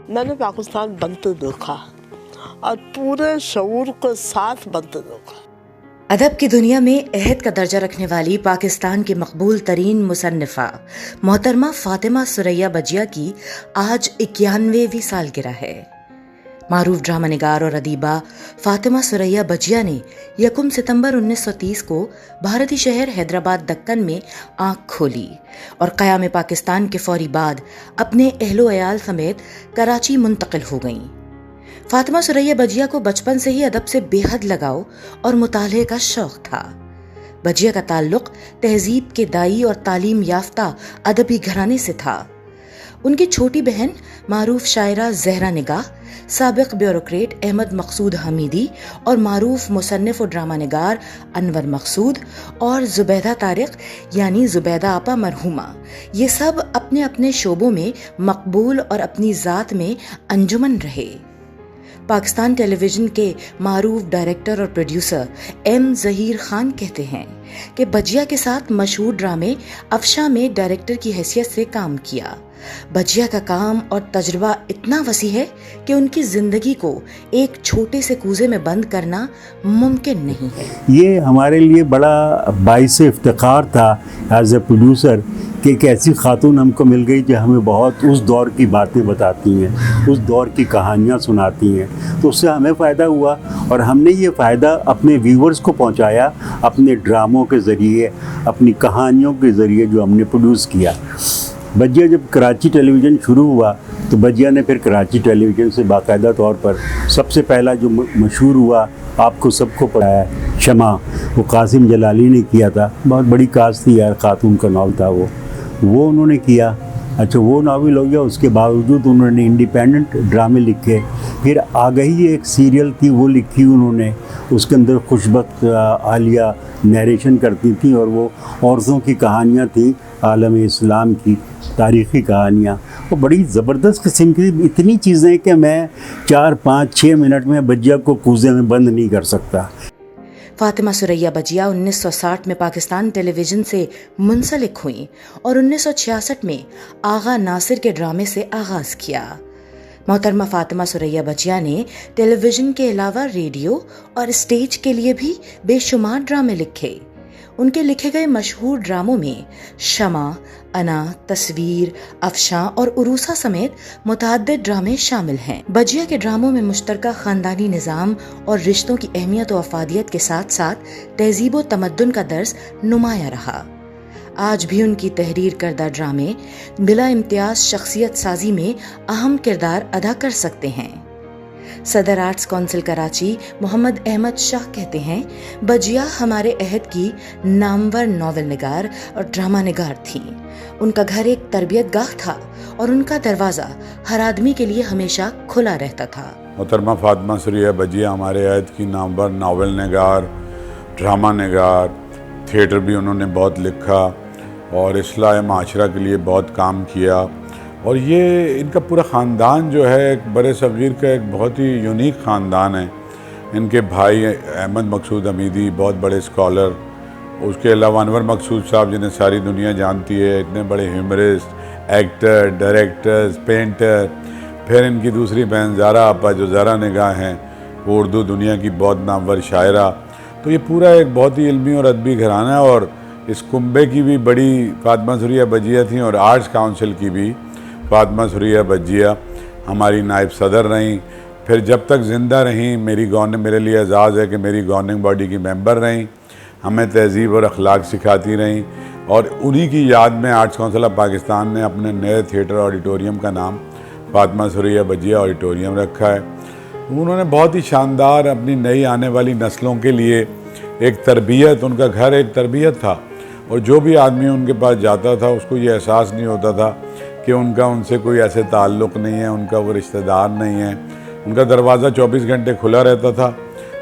मैंने पाकिस्तान बनते देखा और पूरे शऊर के साथ बनते देखा। अदब की दुनिया में अहद का दर्जा रखने वाली पाकिस्तान की मकबूल तरीन मुसन्निफा मोहतरमा फातिमा सुरैया बजिया की आज 91वीं सालगिरह है। मारूफ ड्रामा निगार और अदीबा फातिमा सुरैया बजिया ने 1 सितंबर 1930 को भारतीय शहर हैदराबाद दक्कन में आंख खोली और क़याम पाकिस्तान के फौरी बाद अपने अहलो अयाल समेत कराची मुंतकिल हो गईं। फातिमा सुरैया बजिया को बचपन से ही अदब से बेहद लगाव और मुताले का शौक था। बजिया का ताल्लुक तहजीब के दाई और तालीम याफ्ता अदबी घराने से था। उनकी छोटी बहन मारूफ शायरा ज़हरा निगाह, साबिक ब्यूरोक्रेट अहमद मकसूद हमीदी और मारूफ मुसन्निफ और ड्रामा निगार अनवर मकसूद और जुबैदा तारिक यानी जुबैदा आपा मरहुमा, ये सब अपने अपने शोबों में मकबूल और अपनी ज़ात में अंजुमन रहे। पाकिस्तान टेलीविजन के मारूफ डायरेक्टर और प्रोड्यूसर एम ज़हीर खान कहते हैं कि बजिया के साथ मशहूर ड्रामे अफशा में डायरेक्टर की हैसियत से काम किया। बजिया का काम और तजुर्बा इतना वसी है कि उनकी जिंदगी को एक छोटे से कूजे में बंद करना मुमकिन नहीं है। ये हमारे लिए बड़ा बाइस इफ्तिखार था एज ए प्रोड्यूसर कि एक ऐसी खातून हमको मिल गई जो हमें बहुत उस दौर की बातें बताती हैं, उस दौर की कहानियाँ सुनाती हैं। तो उससे हमें फ़ायदा हुआ और हमने ये फ़ायदा अपने व्यूवर्स को पहुँचाया अपने ड्रामों के ज़रिए, अपनी कहानियों के ज़रिए जो हमने प्रोड्यूस किया। बजिया जब कराची टेलीविज़न शुरू हुआ तो बजिया ने फिर कराची टेलीविज़न से बाकायदा तौर पर सबसे पहला जो मशहूर हुआ, आपको सबको पता है, शमा, वो कासिम जलाली ने किया था। बहुत बड़ी कास्ट थी यार, खातून का नावल था वो उन्होंने किया। अच्छा, वो नावल हो गया, उसके बावजूद उन्होंने इंडिपेंडेंट ड्रामे लिखे। फिर आगही एक सीरियल थी, वो लिखी उन्होंने। उसके अंदर खुशबख्त आलिया नरेशन करती थी और वो औरतों की कहानियाँ थी, आलम इस्लाम की तारीख़ी कहानियाँ। वो बड़ी ज़बरदस्त किस्म की इतनी चीज़ें कि मैं 4, 5, 6 मिनट में बजिया को कूजे में बंद नहीं कर सकता। फातिमा सुरैया बजिया 1960 में पाकिस्तान टेलीविज़न से मुंसलिक हुई और 1966 में आगा नासिर के ड्रामे से आगाज़ किया। मोहतरमा फातिमा सुरैया बजिया ने टेलीविज़न के अलावा रेडियो और स्टेज के लिए भी बेशुमार ड्रामे लिखे। उनके लिखे गए मशहूर ड्रामों में शमा, अना, तस्वीर, अफशा और उरूसा समेत मुतअद्दिद ड्रामे शामिल हैं। बजिया के ड्रामों में मुश्तरका खानदानी निज़ाम और रिश्तों की अहमियत और अफादियत के साथ साथ तहजीब व तमद्दुन का दर्स नुमाया रहा। आज भी उनकी तहरीर करदा ड्रामे बिला इम्तियाज शख्सियत साजी में अहम किरदार अदा कर सकते हैं। सदर आर्ट्स काउंसिल कराची मोहम्मद अहमद शाह कहते हैं, बजिया हमारे अहद की नामवर नॉवल निगार और ड्रामा निगार थी। उनका घर एक तरबियत गाह था और उनका दरवाज़ा हर आदमी के लिए हमेशा खुला रहता था। मोहतरमा फातिमा सुरैया बजिया हमारे अहद की नामवर नावल निगार, ड्रामा निगार, थिएटर भी उन्होंने बहुत लिखा और इस्लाह माशरा के लिए बहुत काम किया। और ये इनका पूरा ख़ानदान जो है एक बड़े सग़ीर का एक बहुत ही यूनिक ख़ानदान है। इनके भाई अहमद मकसूद हमीदी बहुत बड़े स्कॉलर, उसके अलावा अनवर मकसूद साहब जिन्हें सारी दुनिया जानती है, इतने बड़े ह्यूमरिस्ट, एक्टर, डायरेक्टर्स, पेंटर। फिर इनकी दूसरी बहन ज़हरा आपा जो ज़हरा निगाह हैं, वो उर्दू दुनिया की बहुत नामवर शायरा। तो ये पूरा एक बहुत ही इल्मी और अदबी घराना है। और इस कुंबे की भी बड़ी फातिमा सुरैया बजिया थी और आर्ट्स काउंसिल की भी फातिमा सुरैया बजिया हमारी नायब सदर रहीं। फिर जब तक ज़िंदा रहीं मेरे लिए एजाज़ है कि मेरी गवर्निंग बॉडी की मेंबर रहीं, हमें तहज़ीब और अखलाक सिखाती रहीं। और उन्हीं की याद में आर्ट्स काउंसिल ऑफ पाकिस्तान ने अपने नए थिएटर ऑडिटोरियम का नाम फातिमा सुरैया बजिया ऑडिटोरियम रखा है। उन्होंने बहुत ही शानदार अपनी नई आने वाली नस्लों के लिए एक तरबियत, उनका घर एक तरबियत था। और जो भी आदमी उनके पास जाता था उसको ये एहसास नहीं होता था कि उनका उनसे कोई ऐसे ताल्लुक़ नहीं है, उनका वो रिश्तेदार नहीं है। उनका दरवाज़ा 24 घंटे खुला रहता था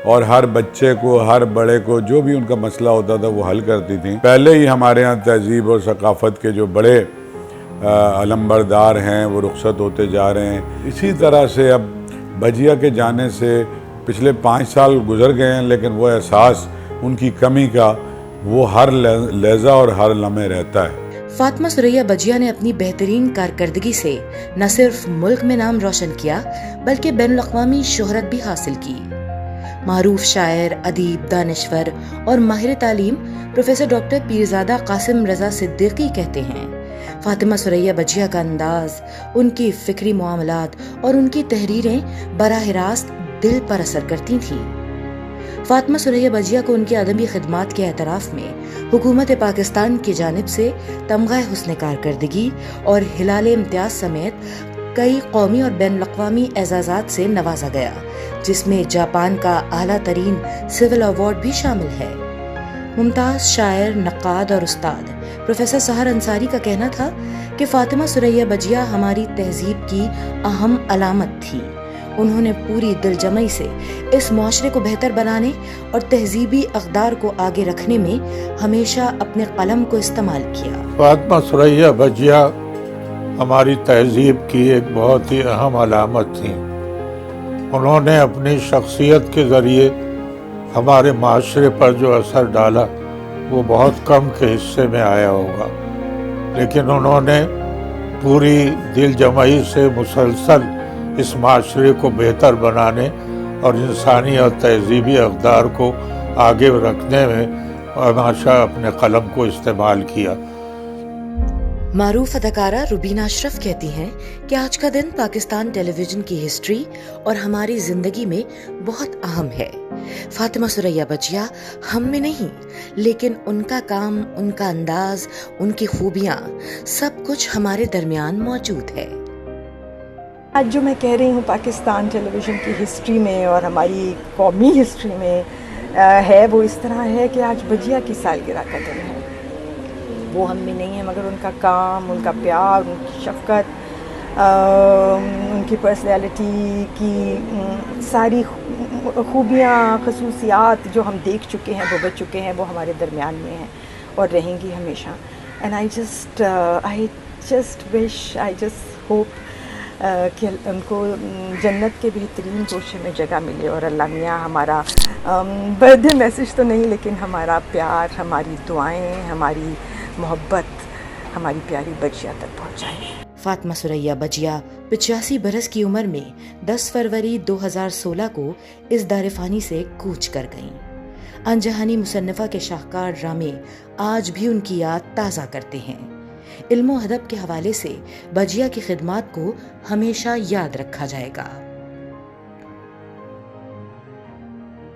और हर बच्चे को, हर बड़े को जो भी उनका मसला होता था वो हल करती थी। पहले ही हमारे यहाँ तहज़ीब और सकाफ़त के जो बड़े अलंबरदार हैं वो रुखसत होते जा रहे हैं। इसी तरह से अब बजिया के जाने से पिछले 5 साल गुजर गए हैं, लेकिन वो एहसास उनकी कमी का वो हर लहज़ा और हर लम्हे रहता है। फातिमा सुरैया बजिया ने अपनी बेहतरीन कारकर्दगी से न सिर्फ मुल्क में नाम रोशन किया बल्कि बैनुल-अक़वामी शोहरत भी हासिल की। मारूफ शायर, अदीब, दानिश्वर और माहिर तालीम प्रोफेसर डॉक्टर पीरजादा कासिम रजा सिद्दीकी कहते हैं, फातिमा सुरैया बजिया का अंदाज, उनकी फिक्री मामलात और उनकी तहरीरें बराह रास्त दिल पर असर करती थीं। फातिमा सुरैया बजिया को उनकी अदबी खिदमात के एतराफ़ में हुकूमत पाकिस्तान की जानिब से तमग़ा हुस्न कारकर्दगी और हिलाल इम्तियाज़ समेत कई कौमी और बैनुल-अक़वामी एज़ाज़ात से नवाजा गया, जिसमें जापान का आला तरीन सिविल अवार्ड भी शामिल है। मुमताज़ शायर, नक्काद और उस्ताद प्रोफेसर सहर अंसारी का कहना था कि फातिमा सुरैया बजिया हमारी तहजीब की अहम अलामत थी। उन्होंने पूरी दिलजमई से इस मुआशरे को बेहतर बनाने और तहजीबी अक़दार को आगे रखने में हमेशा अपने कलम को इस्तेमाल किया। फातिमा सुरैया बजिया हमारी तहजीब की एक बहुत ही अहम अलामत थी। उन्होंने अपनी शख्सियत के ज़रिए हमारे माशरे पर जो असर डाला वो बहुत कम के हिस्से में आया होगा, लेकिन उन्होंने पूरी दिलजमई से मुसलसल इस माशरे को बेहतर बनाने और इंसानी और तहजीबी अक़दार को आगे रखने में हमेशा अपने कलम को इस्तेमाल किया। मारूफ अदाकारा रुबीना अशरफ कहती हैं कि आज का दिन पाकिस्तान टेलीविज़न की हिस्ट्री और हमारी ज़िंदगी में बहुत अहम है। फातिमा सुरैया बजिया हम में नहीं, लेकिन उनका काम, उनका अंदाज, उनकी खूबियाँ, सब कुछ हमारे दरमियान मौजूद है। आज जो मैं कह रही हूँ पाकिस्तान टेलीविज़न की हिस्ट्री में और हमारी कौमी हिस्ट्री में है, वो इस तरह है कि आज बजिया की सालगिरह का दिन है। वो हम में नहीं है, मगर उनका काम, उनका प्यार, उनकी शफ़क़त, उनकी पर्सनैलिटी की सारी खूबियाँ, खसूसियात जो हम देख चुके हैं, वो बच चुके हैं, वो हमारे दरमियान में हैं और रहेंगी हमेशा। एंड आई जस्ट होप कि उनको जन्नत के बेहतरीन गोशे में जगह मिले और अल्लाह मियाँ हमारा बर्थडे मैसेज तो नहीं, लेकिन हमारा प्यार, हमारी दुआएं, हमारी मोहब्बत हमारी प्यारी बजिया तक पहुँचाए। फातिमा सुरैया बजिया 85 बरस की उम्र में 10 फरवरी 2016 को इस दारिफानी से कूच कर गईं। अनजहानी मुसन्निफ़ा के शाहकार ड्रामे आज भी उनकी याद ताज़ा करते हैं। इल्म व अदब के हवाले से बजिया की खिदमात को हमेशा याद रखा जाएगा।